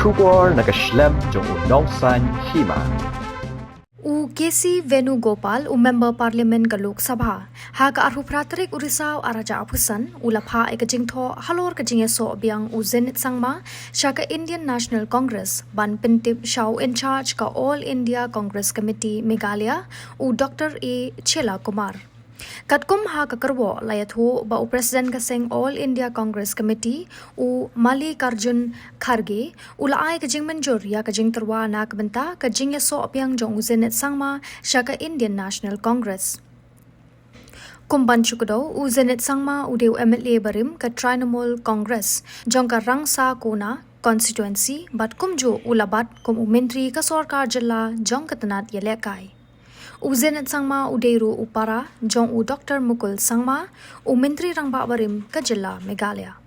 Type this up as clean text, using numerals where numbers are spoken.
Shubor nakaslem jong unongsan Hima. U KC Venugopal u member parliament ka Lok Sabha ha ka arhu pratrik urisaw araja apusan ulapha ekajingtho halor Pynïasoh Biang u Zenith sangma shaka Indian National Congress ban pintip shaw in charge ka All India Congress Committee Meghalaya u Dr. A Chela Kumar Katkum ha kakarwo layathu ba u President ka sing All India Congress Committee u Mallikarjun Kharge ulai ka jing Mynjur ya ka jing terwa nak benta ka Pynïasoh Biang jong Zenith sangma shaka Indian National Congress Kumban chukdo u Zenith sangma u deu MLA barim ka Trinamool Congress jong ka Rangsa Kona constituency bat kumju ulabat kum u menteri ka sarkar jilla jong katanat yelekai U Zenith sangma uderu upara jong u Dr. Mukul sangma u menteri rangba barim ka jilla Meghalaya